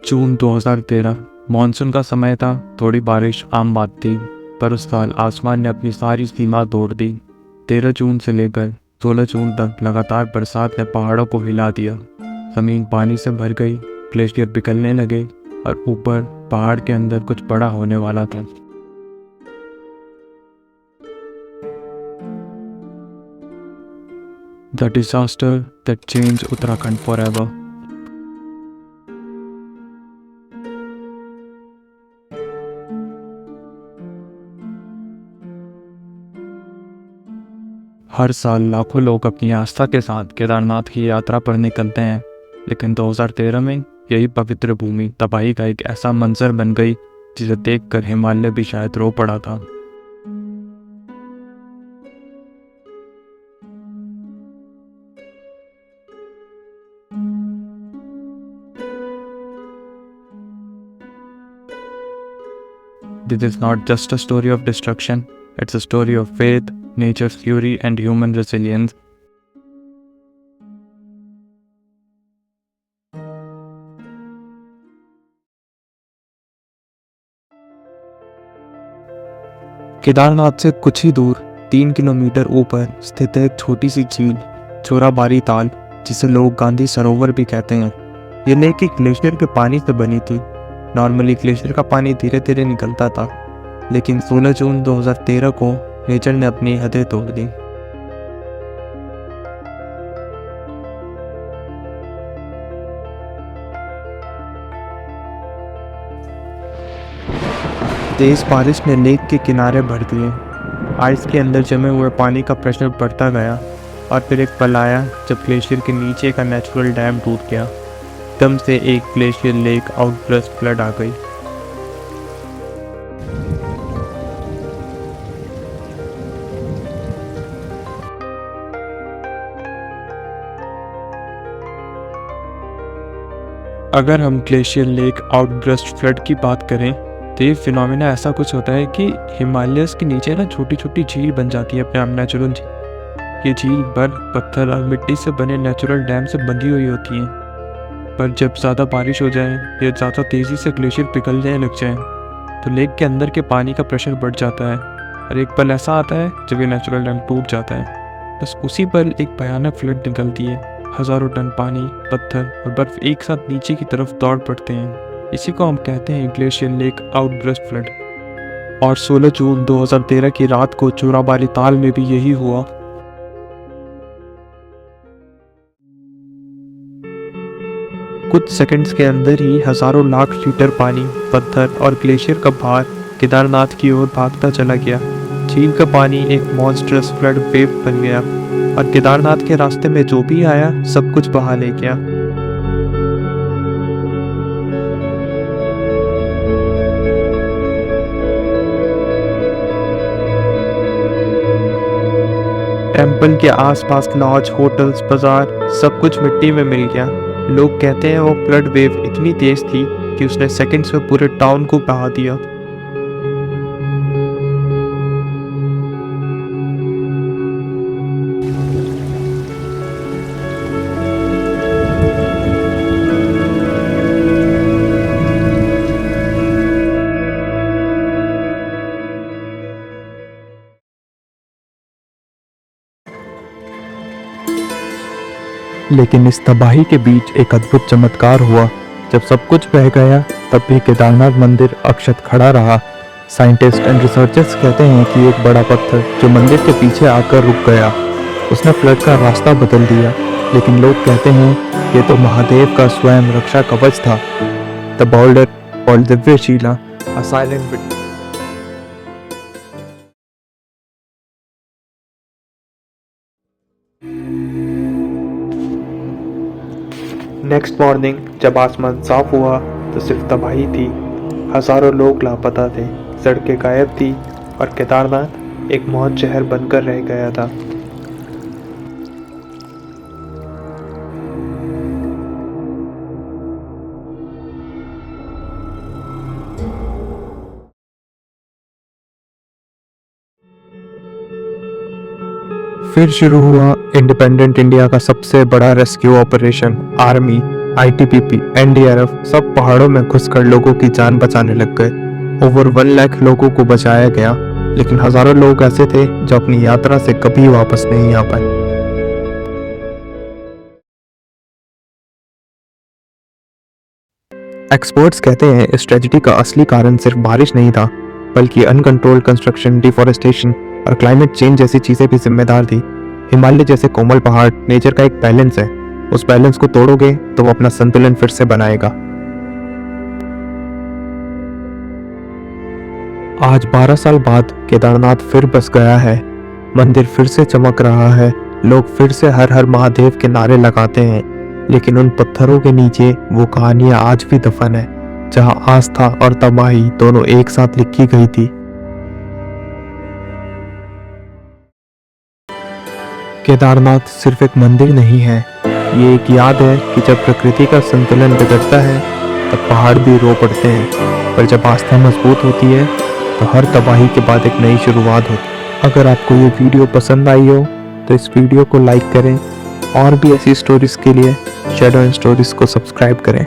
जून 2013 monsoon का समय था। थोड़ी बारिश आम बात थी, पर उस साल आसमान ने अपनी सारी सीमा तोड़ दी। 13 जून से लेकर 16 जून तक लगातार बरसात ने पहाड़ों को हिला दिया। ज़मीन पानी से भर गई, ग्लेशियर पिघलने लगे और ऊपर पहाड़ के अंदर कुछ बड़ा होने वाला था। The disaster that change Uttarakhand forever. हर साल लाखों लोग अपनी आस्था के साथ केदारनाथ की यात्रा पर निकलते हैं, लेकिन 2013 में यही पवित्र भूमि तबाही का एक ऐसा मंजर बन गई जिसे देखकर हिमालय भी शायद रो पड़ा था। This is not just a story of destruction, it's a story of faith, nature's fury and human resilience. Kedarnath से कुछ ही दूर 3 किलोमीटर ऊपर स्थित है एक छोटी सी झील, चोराबारी ताल, जिसे लोग गांधी सरोवर भी कहते हैं। ये लेक एक ग्लेशियर के पानी से बनी थी। नॉर्मली ग्लेशियर का पानी धीरे धीरे निकलता था, लेकिन 16 जून 2013 को नेचर ने अपनी हदें तोड़ दी। तेज बारिश ने लेक के किनारे भर दिए। आइस के अंदर जमे हुए पानी का प्रेशर बढ़ता गया और फिर एक पल आया जब ग्लेशियर के नीचे का नेचुरल डैम टूट गया। एकदम से एक ग्लेशियर लेक आउटबर्स्ट फ्लड आ गई। अगर हम ग्लेशियर लेक आउटबर्स्ट फ्लड की बात करें तो ये फिनोमेना ऐसा कुछ होता है कि हिमालयस के नीचे ना छोटी छोटी झील बन जाती है अपने आप नेचुरल झील। ये झील बर्फ, पत्थर और मिट्टी से बने नेचुरल डैम से बंधी हुई होती हैं। पर जब ज़्यादा बारिश हो जाए या ज़्यादा तेज़ी से ग्लेशियर पिघलने लग जाए तो लेक के अंदर के पानी का प्रेशर बढ़ जाता है और एक पल ऐसा आता है जब ये नेचुरल डैम टूट जाता है। बस उसी पल एक भयानक फ्लड निकलती है। हज़ारों टन पानी, पत्थर और बर्फ एक साथ नीचे की तरफ दौड़ पड़ते हैं। इसी को हम कहते हैं ग्लेशियर लेक आउटबर्स्ट फ्लड। और 16 जून 2013 की रात को चोराबारी ताल में भी यही हुआ। कुछ सेकंड्स के अंदर ही हजारों लाख लीटर पानी, पत्थर और ग्लेशियर का भार केदारनाथ की ओर भागता चला गया। झील का पानी एक मॉन्स्टरस फ्लड वेव बन गया और केदारनाथ के रास्ते में जो भी आया सब कुछ बहा ले गया। टेंपल के आसपास लॉज, होटल्स, बाजार सब कुछ मिट्टी में मिल गया। लोग कहते हैं वो फ्लड वेव इतनी तेज थी कि उसने सेकंड्स में पूरे टाउन को बहा दिया। लेकिन इस तबाही के बीच एक अद्भुत चमत्कार हुआ। जब सब कुछ बह गया तब भी केदारनाथ मंदिर अक्षत खड़ा रहा। साइंटिस्ट एंड रिसर्चर्स कहते हैं कि एक बड़ा पत्थर जो मंदिर के पीछे आकर रुक गया, उसने फ्लड का रास्ता बदल दिया। लेकिन लोग कहते हैं ये तो महादेव का स्वयं रक्षा कवच था। The boulder called Divyashila, a silent witness. Next morning जब आसमान साफ हुआ तो सिर्फ तबाही थी। हजारों लोग लापता थे, सड़कें गायब थी और केदारनाथ एक मौत शहर बनकर रह गया था। फिर शुरू हुआ इंडिपेंडेंट इंडिया का सबसे बड़ा rescue operation, army. ITBP, NDRF सब पहाड़ों में घुसकर लोगों की जान बचाने लग गए। ओवर 1 लाख लोगों को बचाया गया, लेकिन हजारों लोग ऐसे थे जो अपनी यात्रा से कभी वापस नहीं आ पाए। एक्सपर्ट्स कहते हैं इस ट्रेजेडी का असली कारण सिर्फ बारिश नहीं था, बल्कि अनकंट्रोल्ड कंस्ट्रक्शन, डिफोरेस्टेशन और क्लाइमेट चेंज जैसी चीजें भी जिम्मेदार थी। हिमालय जैसे कोमल पहाड़ नेचर का एक बैलेंस है, उस बैलेंस को तोड़ोगे तो वो अपना संतुलन फिर से बनाएगा। आज 12 साल बाद केदारनाथ फिर बस गया है, मंदिर फिर से चमक रहा है, लोग फिर से हर हर महादेव के नारे लगाते हैं, लेकिन उन पत्थरों के नीचे वो कहानियां आज भी दफन है, जहां आस्था और तबाही दोनों एक साथ लिखी गई थी। केदारनाथ सिर्फ एक मंदिर नहीं है, ये एक याद है कि जब प्रकृति का संतुलन बिगड़ता है तब पहाड़ भी रो पड़ते हैं, पर जब आस्था मजबूत होती है तो हर तबाही के बाद एक नई शुरुआत होती है। अगर आपको ये वीडियो पसंद आई हो तो इस वीडियो को लाइक करें और भी ऐसी स्टोरीज के लिए शैडो एंड स्टोरीज को सब्सक्राइब करें।